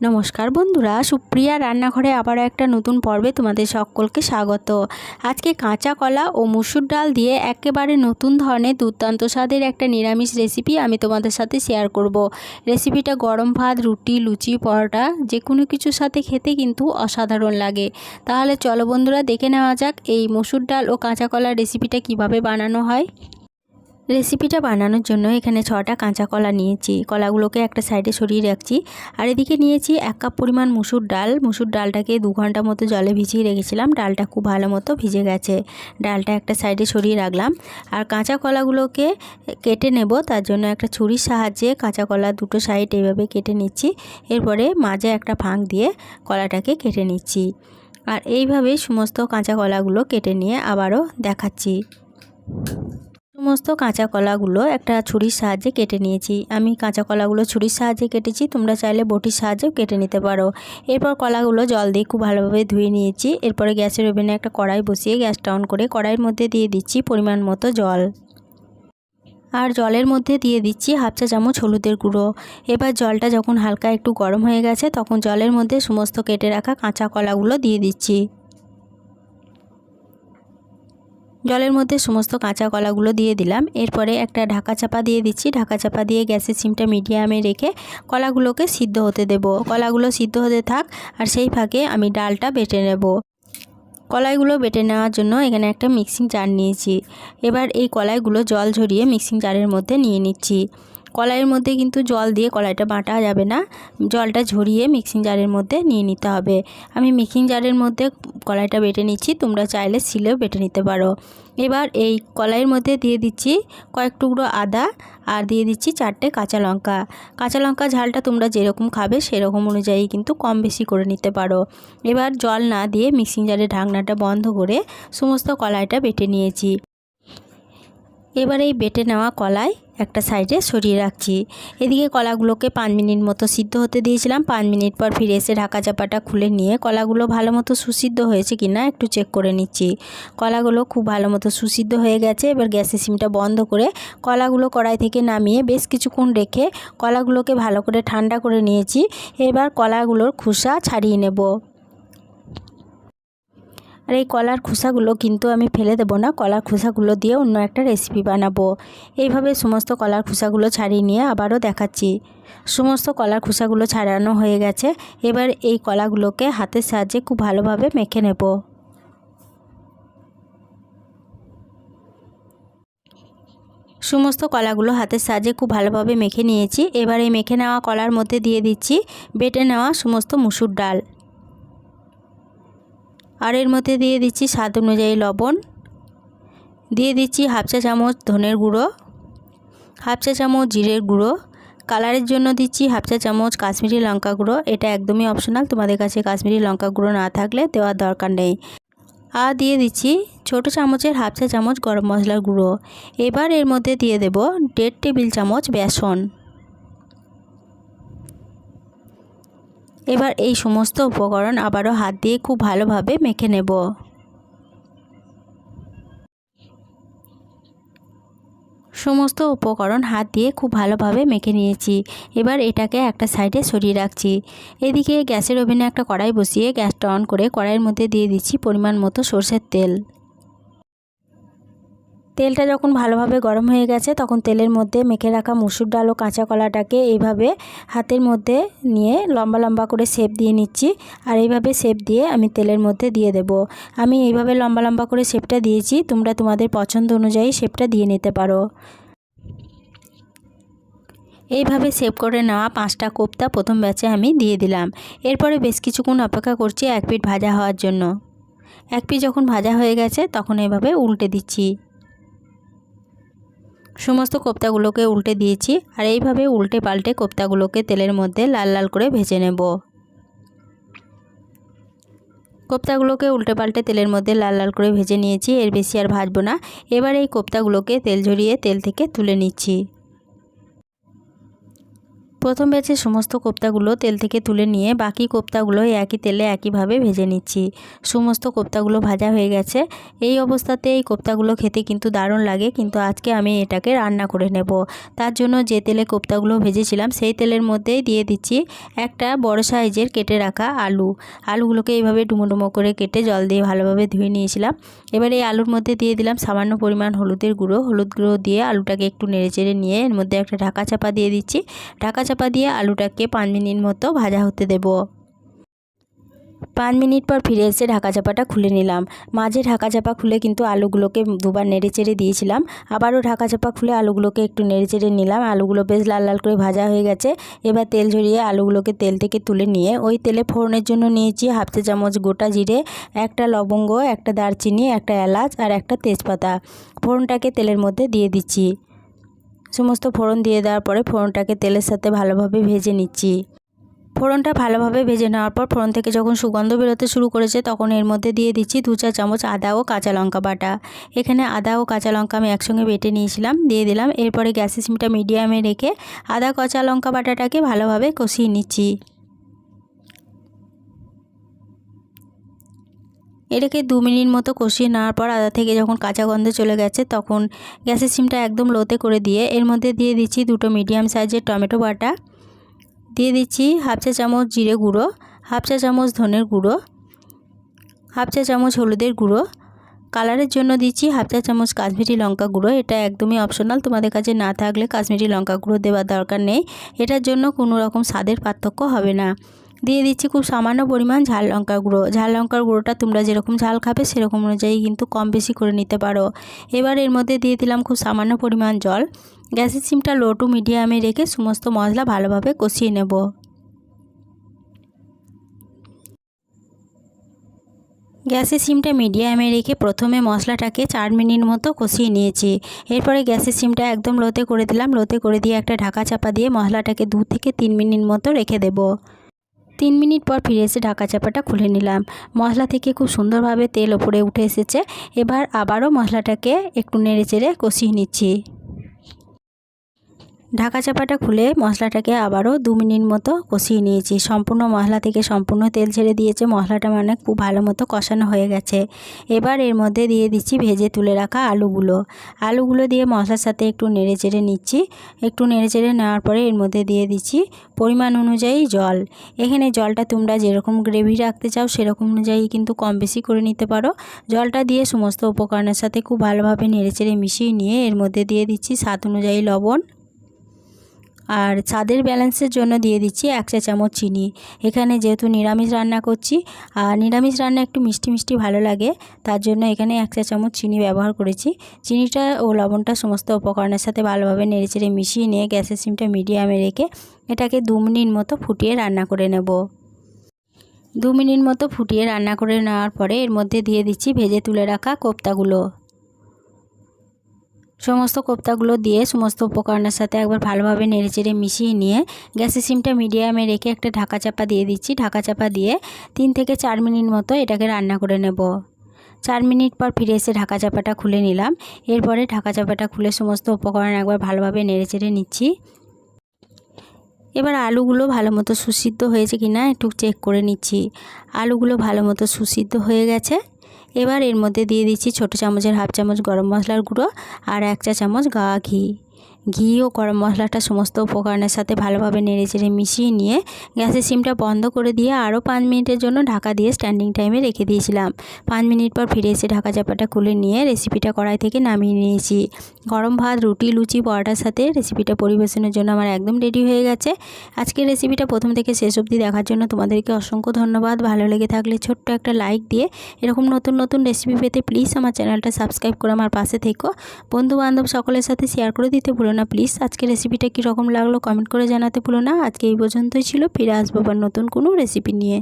নমস্কার বন্ধুরা, সুপ্রিয়া রান্নাঘরে আবারও একটা নতুন পর্বে তোমাদের সকলকে স্বাগত। আজকে কাঁচা কলা ও মুসুর ডাল দিয়ে একেবারে নতুন ধরনের দুর্দান্ত স্বাদের একটা নিরামিষ রেসিপি আমি তোমাদের সাথে শেয়ার করব। রেসিপিটা গরম ভাত, রুটি, লুচি, পরোটা যে কোনো কিছুর সাথে খেতে কিন্তু অসাধারণ লাগে। তাহলে চলো বন্ধুরা, দেখে নেওয়া যাক এই মুসুর ডাল ও কাঁচা কলার রেসিপিটা কিভাবে বানানো হয়। রেসিপিটা বানানোর জন্য এখানে 6টা কাঁচা কলা নিয়েছি। কলাগুলোকে একটা সাইডে সরিয়ে রাখছি। আর এদিকে নিয়েছি 1 কাপ পরিমাণ মুসুর ডাল। মুসুর ডালটাকে 2 ঘন্টা মতো জলে ভিজিয়ে রেখেছিলাম। ডালটা খুব ভালো মতো ভিজে গেছে। ডালটা একটা সাইডে সরিয়ে রাখলাম। আর কাঁচা কলাগুলোকে কেটে নেব, তার জন্য একটা ছুরির সাহায্যে কাঁচা কলা দুটো সাইড এইভাবে কেটে নিচ্ছি। এরপরে মাঝে একটা ফাঁক দিয়ে কলাটাকে কেটে নিচ্ছি। আর এইভাবেই সমস্ত কাঁচা কলাগুলো কেটে নিয়ে আবারও দেখাচ্ছি। সমস্ত কাঁচা কলাগুলো একটা ছুরির সাহায্যে কেটে নিয়েছি। আমি কাঁচা কলাগুলো ছুরির সাহায্যে কেটেছি, তোমরা চাইলে বটির সাহায্যেও কেটে নিতে পারো। এরপর কলাগুলো জল দিয়ে খুব ভালোভাবে ধুয়ে নিয়েছি। এরপরে গ্যাসের ওভেনে একটা কড়াই বসিয়ে গ্যাসটা অন করে কড়াইয়ের মধ্যে দিয়ে দিচ্ছি পরিমাণ মতো জল। আর জলের মধ্যে দিয়ে দিচ্ছি 1/2 চা চামচ হলুদের গুঁড়ো। এবার জলটা যখন হালকা একটু গরম হয়ে গেছে, তখন জলের মধ্যে সমস্ত কেটে রাখা কাঁচা কলাগুলো দিয়ে দিচ্ছি। জলের মধ্যে সমস্ত কাঁচা কলাগুলো দিয়ে দিলাম। এরপরে একটা ঢাকা চাপা দিয়ে দিচ্ছি। ঢাকা চাপা দিয়ে গ্যাসের সিমটা মিডিয়ামে রেখে কলাগুলোকে সিদ্ধ হতে দেব। কলাগুলো সিদ্ধ হতে থাক, আর সেই ফাঁকে আমি ডালটা বেটে নেব। কলাইগুলো বেটে নেওয়ার জন্য এখানে একটা মিক্সিং জার নিয়েছি। এবার এই কলাইগুলো জল ঝরিয়ে মিক্সিং জারের মধ্যে নিয়ে নিচ্ছি। কলাইয়ের মধ্যে কিন্তু জল দিয়ে কলাইটা বাটা যাবে না, জলটা ঝরিয়ে মিক্সিং জারের মধ্যে নিয়ে নিতে হবে। আমি মিক্সিং জারের মধ্যে কলাইটা বেটে নিচ্ছি, তোমরা চাইলে শিলেও বেটে নিতে পারো। এবার এই কলাইয়ের মধ্যে দিয়ে দিচ্ছি কয়েক টুকরো আদা, আর দিয়ে দিচ্ছি 4টে কাঁচা লঙ্কা। কাঁচা লঙ্কা ঝালটা তোমরা যেরকম খাবে সেরকম অনুযায়ী কিন্তু কম বেশি করে নিতে পারো। এবার জল না দিয়ে মিক্সিং জারের ঢাকনাটা বন্ধ করে সমস্ত কলাইটা বেটে নিয়েছি। এবার এই বেটে নেওয়া কলাই একটা সাইডে সরিয়ে রাখছি। এদিকে কলাগুলোকে 5 মিনিট মতো সিদ্ধ হতে দিয়েছিলাম। 5 মিনিট পর ফিরে এসে ঢাকা চাপাটা খুলে নিয়ে কলাগুলো ভালো মতো সুসিদ্ধ হয়েছে কিনা একটু চেক করে নিচ্ছি। কলাগুলো খুব ভালো মতো সুসিদ্ধ হয়ে গেছে। এবার গ্যাসের সিমটা বন্ধ করে কলাগুলো কড়াই থেকে নামিয়ে বেশ কিছুক্ষণ রেখে কলাগুলোকে ভালো করে ঠান্ডা করে নিয়েছি। এবার কলাগুলোর খোসা ছাড়িয়ে নেব। আর এই কলার খোসাগুলো কিন্তু আমি ফেলে দেবো না, কলার খোসাগুলো দিয়ে অন্য একটা রেসিপি বানাবো। এইভাবে সমস্ত কলার খোসাগুলো ছাড়িয়ে নিয়ে আবারও দেখাচ্ছি। সমস্ত কলার খোসাগুলো ছাড়ানো হয়ে গেছে। এবার এই কলাগুলোকে হাতের সাহায্যে খুব ভালোভাবে মেখে নেব। সমস্ত কলাগুলো হাতের সাহায্যে খুব ভালোভাবে মেখে নিয়েছি। এবার এই মেখে নেওয়া কলার মধ্যে দিয়ে দিচ্ছি বেটে নেওয়া সমস্ত মুসুর ডাল। আর এর মধ্যে দিয়ে দিচ্ছি স্বাদ অনুযায়ী লবণ, দিয়ে দিচ্ছি 1/2 চা চামচ ধনের গুঁড়ো, 1/2 চা চামচ জিরের গুঁড়ো, কালারের জন্য দিচ্ছি 1/2 চা চামচ কাশ্মীরি লঙ্কা গুঁড়ো। এটা একদমই অপশনাল, তোমাদের কাছে কাশ্মীরি লঙ্কা গুঁড়ো না থাকলে দেওয়ার দরকার নেই। আর দিয়ে দিচ্ছি ছোটো চামচের 1/2 চা চামচ গরম মশলার গুঁড়ো। এবার এর মধ্যে দিয়ে দেব 1.5 টেবিল চামচ বেসন। এবার এই সমস্ত উপকরণ আবারও হাত দিয়ে খুব ভালোভাবে মেখে নেব। সমস্ত উপকরণ হাত দিয়ে খুব ভালোভাবে মেখে নিয়েছি। এবার এটাকে একটা সাইডে সরিয়ে রাখছি। এদিকে গ্যাসের ওভেনে একটা কড়াই বসিয়ে গ্যাসটা অন করে কড়াইয়ের মধ্যে দিয়ে দিচ্ছি পরিমাণ মতো সরষের তেল। তেলটা যখন ভালোভাবে গরম হয়ে গেছে, তখন তেলের মধ্যে মেখে রাখা মুসুর ডাল ও কাঁচা কলাটাকে এইভাবে হাতের মধ্যে নিয়ে লম্বা লম্বা করে শেপ দিয়ে নিচ্ছি। আর এইভাবে শেপ দিয়ে আমি তেলের মধ্যে দিয়ে দেব। আমি এইভাবে লম্বা লম্বা করে শেপটা দিয়েছি, তোমরা তোমাদের পছন্দ অনুযায়ী শেপটা দিয়ে নিতে পারো। এইভাবে শেপ করে নেওয়া 5টা কোপ্তা প্রথম ব্যাচে আমি দিয়ে দিলাম। এরপরে বেশ কিছুক্ষণ অপেক্ষা করছি 1 পিঠ ভাজা হওয়ার জন্য। 1 পিঠ যখন ভাজা হয়ে গেছে, তখন এইভাবে উল্টে দিচ্ছি। সমস্ত কোপ্তাগুলোকে উল্টে দিয়েছি। আর এইভাবে উল্টে পাল্টে কোপ্তাগুলোকে তেলের মধ্যে লাল লাল করে ভেজে নেব। কোপ্তাগুলোকে উল্টে পাল্টে তেলের মধ্যে লাল লাল করে ভেজে নিয়েছি, এর বেশি আর ভাজবো না। এবার এই কোপ্তাগুলোকে তেল ঝরিয়ে তেল থেকে তুলে নিচ্ছি। প্রথম ব্যাচে সমস্ত কোপ্তাগুলো তেল থেকে তুলে নিয়ে বাকি কোপ্তাগুলো একই তেলে একইভাবে ভেজে নিচ্ছি। সমস্ত কোপ্তাগুলো ভাজা হয়ে গেছে। এই অবস্থাতে এই কোপ্তাগুলো খেতে কিন্তু দারুণ লাগে, কিন্তু আজকে আমি এটাকে রান্না করে নেব। তার জন্য যে তেলে কোপ্তাগুলো ভেজেছিলাম সেই তেলের মধ্যেই দিয়ে দিচ্ছি একটা বড় সাইজের কেটে রাখা আলুগুলোকে এইভাবে ডুমো ডুমো করে কেটে জল দিয়ে ভালোভাবে ধুয়ে নিয়েছিলাম। এবার এই আলুর মধ্যে দিয়ে দিলাম সামান্য পরিমাণ হলুদ গুঁড়ো দিয়ে আলুটাকে একটু নেড়েচেড়ে নিয়ে এর মধ্যে একটা ঢাকা চাপা দিয়ে দিচ্ছি। ঢাকা চাপা দিয়ে আলুটাকে 5 মিনিট মতো ভাজা হতে দেব। 5 মিনিট পর ফিরে এসে ঢাকা চাপাটা খুলে নিলাম। মাঝে ঢাকা চাপা খুলে কিন্তু আলুগুলোকে দুবার নেড়েচেড়ে দিয়েছিলাম। আবারও ঢাকা চাপা খুলে আলুগুলোকে একটু নেড়েচেড়ে নিলাম। আলুগুলো বেশ লাল লাল করে ভাজা হয়ে গেছে। এবার তেল ঝরিয়ে আলুগুলোকে তেল থেকে তুলে নিয়ে ওই তেলে ফোড়নের জন্য নিয়েছি হাফ চা চামচ গোটা জিরে, একটা লবঙ্গ, একটা দারচিনি, একটা এলাচ আর একটা তেজপাতা। ফোড়নটাকে তেলের মধ্যে দিয়ে দিচ্ছি। সমস্ত ফোড়ন দিয়ে দেওয়ার পরে ফোড়নটাকে তেলের সাথে ভালোভাবে ভেজে নিচ্ছি। ফোড়নটা ভালোভাবে ভেজে নেওয়ার পর ফোড়ন থেকে যখন সুগন্ধ বেরোতে শুরু করেছে তখন এর মধ্যে দিয়ে দিচ্ছি 2 চা চামচ আদা ও কাঁচা লঙ্কা বাটা। এখানে আদা ও কাঁচা লঙ্কা আমি একসঙ্গে বেটে নিয়েছিলাম, দিয়ে দিলাম। এরপরে গ্যাসের সিমটা মিডিয়ামে রেখে আদা কাঁচা লঙ্কা বাটাটাকে ভালোভাবে কষিয়ে নিচ্ছি। এটাকে 2 মিনিট মতো কষিয়ে নেওয়ার পর আদা থেকে যখন কাঁচা গন্ধ চলে গেছে তখন গ্যাসের সিমটা একদম লোতে করে দিয়ে এর মধ্যে দিয়ে দিচ্ছি 2টো মিডিয়াম সাইজের টমেটো বাটা, দিয়ে দিচ্ছি হাফ চা চামচ জিরে গুঁড়ো, হাফ চা চামচ ধনের গুঁড়ো, হাফ চা চামচ হলুদের গুঁড়ো, কালারের জন্য দিচ্ছি হাফ চা চামচ কাশ্মীরি লঙ্কা গুঁড়ো। এটা একদমই অপশনাল, তোমাদের কাছে না থাকলে কাশ্মীরি লঙ্কা গুঁড়ো দেওয়ার দরকার নেই। এটার জন্য কোনো রকম স্বাদের পার্থক্য হবে না। দিয়ে দিচ্ছি খুব সামান্য পরিমাণ ঝাল লঙ্কার গুঁড়ো। ঝাল লঙ্কার গুঁড়োটা তোমরা যেরকম ঝাল খাবে সেরকম অনুযায়ী কিন্তু কম বেশি করে নিতে পারো। এবার এর মধ্যে দিয়ে দিলাম খুব সামান্য পরিমাণ জল। গ্যাসের সিমটা লো টু মিডিয়ামে রেখে সমস্ত মশলা ভালোভাবে কষিয়ে নেব। গ্যাসের সিমটা মিডিয়ামে রেখে প্রথমে মশলাটাকে 4 মিনিট মতো কষিয়ে নিয়েছি। এরপরে গ্যাসের সিমটা একদম লোতে করে দিলাম। লোতে করে দিয়ে একটা ঢাকা চাপা দিয়ে মশলাটাকে 2 থেকে 3 মিনিট মতো রেখে দেব। 3 মিনিট পর ফিরে এসে ঢাকা চাপাটা খুলে নিলাম। মশলা থেকে খুব সুন্দরভাবে তেল ওপরে উঠে এসেছে। এবার আবারও মশলাটাকে একটু নেড়েচেড়ে কষিয়ে নিচ্ছি। ঢাকা চাপাটা খুলে মশলাটাকে আবারও 2 মিনিট মতো কষিয়ে নিয়েছি। সম্পূর্ণ মশলা থেকে সম্পূর্ণ তেল ছেড়ে দিয়েছে। মশলাটা মানে খুব ভালো মতো কষানো হয়ে গেছে। এবার এর মধ্যে দিয়ে দিচ্ছি ভেজে তুলে রাখা আলুগুলো দিয়ে মশলার সাথে একটু নেড়েচেড়ে নিচ্ছি। একটু নেড়েচেড়ে নেওয়ার পরে এর মধ্যে দিয়ে দিচ্ছি পরিমাণ অনুযায়ী জল। এখানে জলটা তোমরা যেরকম গ্রেভি রাখতে চাও সেরকম অনুযায়ী কিন্তু কম বেশি করে নিতে পারো। জলটা দিয়ে সমস্ত উপকরণের সাথে খুব ভালোভাবে নেড়েচেড়ে মিশিয়ে নিয়ে এর মধ্যে দিয়ে দিচ্ছি স্বাদ অনুযায়ী লবণ, আর স্বাদের ব্যালেন্সের জন্য দিয়ে দিচ্ছি 1 চা চামচ চিনি। এখানে যেহেতু নিরামিষ রান্না করছি আর নিরামিষ রান্না একটু মিষ্টি মিষ্টি ভালো লাগে, তার জন্য এখানে 1 চা চামচ চিনি ব্যবহার করেছি। চিনিটা ও লবণটা সমস্ত উপকরণের সাথে ভালোভাবে নেড়েচেড়ে মিশিয়ে নিয়ে গ্যাসের সিমটা মিডিয়ামে রেখে এটাকে 2 মিনিট মতো ফুটিয়ে রান্না করে নেব। 2 মিনিট মতো ফুটিয়ে রান্না করে নেওয়ার পরে এর মধ্যে দিয়ে দিচ্ছি ভেজে তুলে রাখা কোপ্তাগুলো। সমস্ত কোপ্তাগুলো দিয়ে সমস্ত উপকরণের সাথে একবার ভালোভাবে নেড়েচেড়ে মিশিয়ে নিয়ে গ্যাসের সিমটা মিডিয়ামে রেখে একটা ঢাকা চাপা দিয়ে দিচ্ছি। ঢাকা চাপা দিয়ে 3 থেকে 4 মিনিট মতো এটাকে রান্না করে নেব। 4 মিনিট পর ফিরে এসে ঢাকা চাপাটা খুলে নিলাম। এরপরে ঢাকা চাপাটা খুলে সমস্ত উপকরণ একবার ভালোভাবে নেড়েচেড়ে নিচ্ছি। এবার আলুগুলো ভালো মতো সুসিদ্ধ হয়েছে কিনা একটু চেক করে নিচ্ছি। আলুগুলো ভালো মতো সুসিদ্ধ হয়ে গেছে। এবার এর মধ্যে দিয়ে দিচ্ছি ছোটো চামচের হাফ চামচ গরম মশলার গুঁড়ো আর 1 চা চামচ গাওয়া ঘি ও গরম মশলাটা সমস্ত উপকরণের সাথে ভালোভাবে নেড়েচেড়ে মিশিয়ে নিয়ে গ্যাসের সিমটা বন্ধ করে দিয়ে আরও 5 মিনিটের জন্য ঢাকা দিয়ে স্ট্যান্ডিং টাইমে রেখে দিয়েছিলাম। 5 মিনিট পর ফিরে এসে ঢাকা চাপাটা খুলে নিয়ে রেসিপিটা কড়াই থেকে নামিয়ে নিয়েছি। গরম ভাত, রুটি, লুচি, পরোটার সাথে রেসিপিটা পরিবেশনের জন্য আমার একদম রেডি হয়ে গেছে। আজকের রেসিপিটা প্রথম থেকে শেষ অবধি দেখার জন্য তোমাদেরকে অসংখ্য ধন্যবাদ। ভালো লেগে থাকলে ছোট্ট একটা লাইক দিয়ে এরকম নতুন নতুন রেসিপি পেতে প্লিজ আমার চ্যানেলটা সাবস্ক্রাইব করে আমার পাশে থেকো। বন্ধু বান্ধব সকলের সাথে শেয়ার করে দিতে ভুলো না প্লিজ। আজকে রেসিপিটা কীরকম লাগলো কমেন্ট করে জানাতে ভুলো না। আজকে এই পর্যন্তই ছিল, ফিরে আসবো আবার নতুন কোনো রেসিপি নিয়ে।